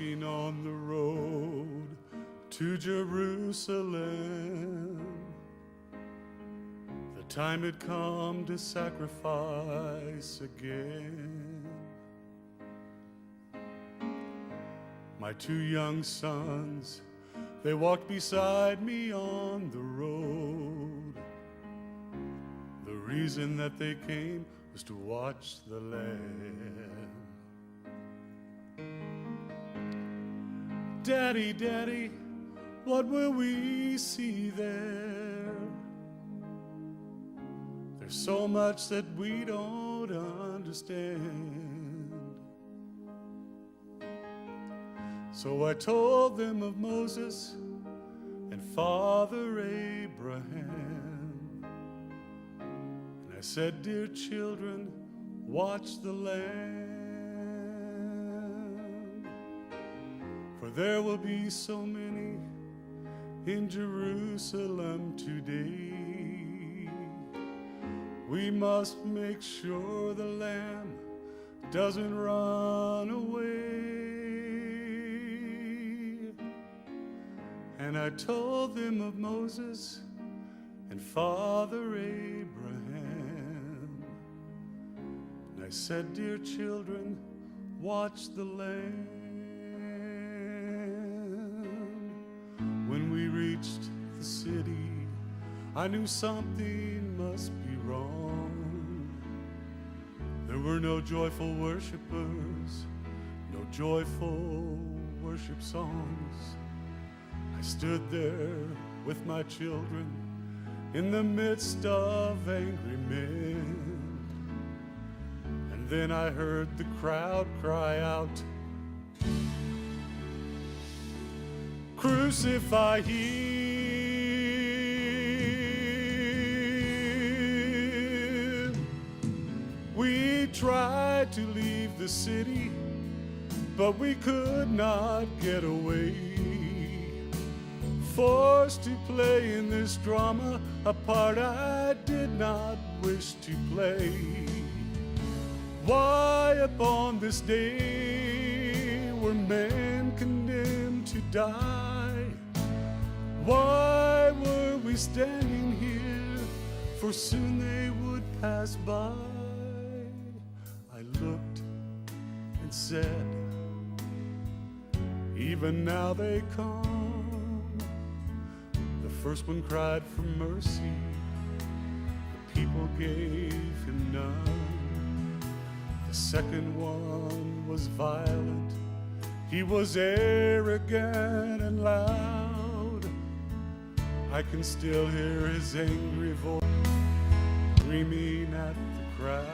walking on the road to Jerusalem. The time had come to sacrifice again. My 2 young sons, they walked beside me on the road. The reason that they came was to watch the Lamb. Daddy, Daddy, what will we see there? There's so much that we don't understand. So I told them of Moses and Father Abraham. And I said, dear children, watch the Lamb. For there will be so many in Jerusalem today. We must make sure the Lamb doesn't run away. And I told them of Moses and Father Abraham. And I said, dear children, watch the Lamb. When we reached the city, I knew something must be wrong. There were no joyful worshipers, no joyful worship songs. I stood there with my children in the midst of angry men. And then I heard the crowd cry out, crucify him. We tried to leave the city, but we could not get away. Forced to play in this drama, a part I did not wish to play. Why upon this day were men condemned to die? Why were we standing here? For soon they would pass by. I looked and said, even now they come. The first one cried for mercy, the people gave him none. The second one was violent, he was arrogant and loud. I can still hear his angry voice screaming at the crowd.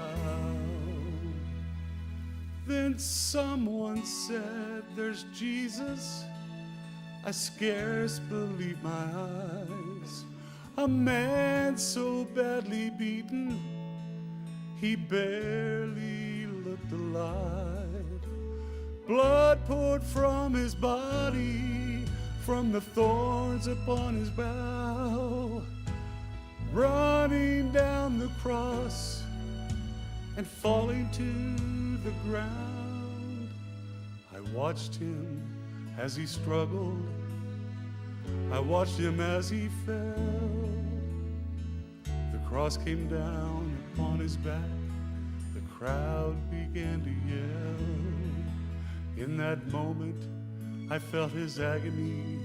Then someone said, there's Jesus. I scarce believe my eyes. A man so badly beaten, he barely looked alive. Blood poured from his body, from the thorns upon his brow, running down the cross and falling to the ground. I watched him as he struggled, I watched him as he fell. The cross came down upon his back, the crowd began to yell. In that moment, I felt his agony.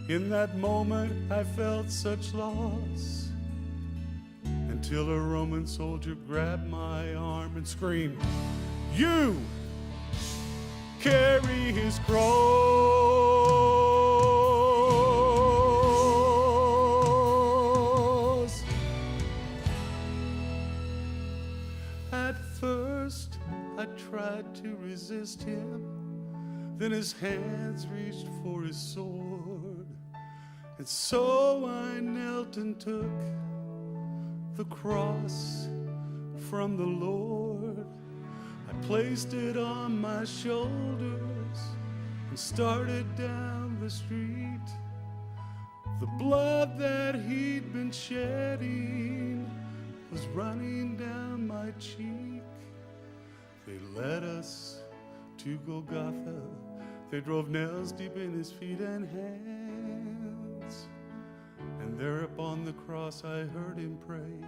In that moment, I felt such loss. Until a Roman soldier grabbed my arm and screamed, you carry his cross. At first, I tried to resist him. Then his hands reached for his sword. And so I knelt and took the cross from the Lord. I placed it on my shoulders and started down the street. The blood that he'd been shedding was running down my cheek. They led us to Golgotha. They drove nails deep in his feet and hands. And there upon the cross I heard him pray,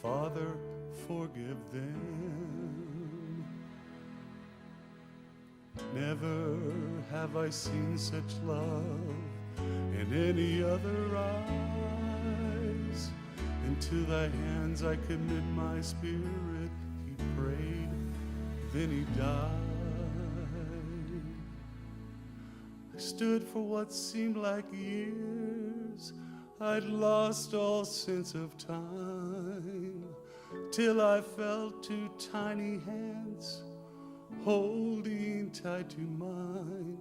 Father, forgive them. Never have I seen such love in any other eyes. Into thy hands I commit my spirit, he prayed, then he died. I stood for what seemed like years. I'd lost all sense of time, till I felt two tiny hands holding tight to mine.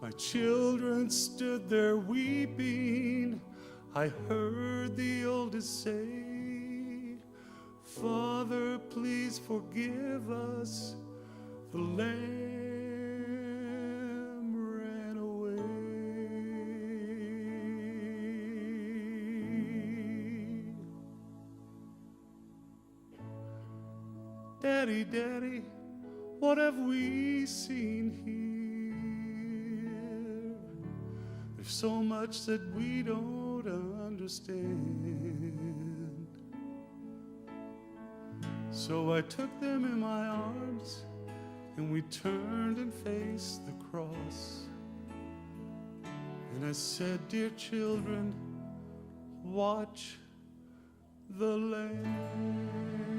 My children stood there weeping. I heard the oldest say, Father, please forgive us. The lamb ran away. Daddy, Daddy, what have we seen here? There's so much that we don't understand. So I took them in my arms, and we turned and faced the cross. And I said, dear children, watch the Lamb.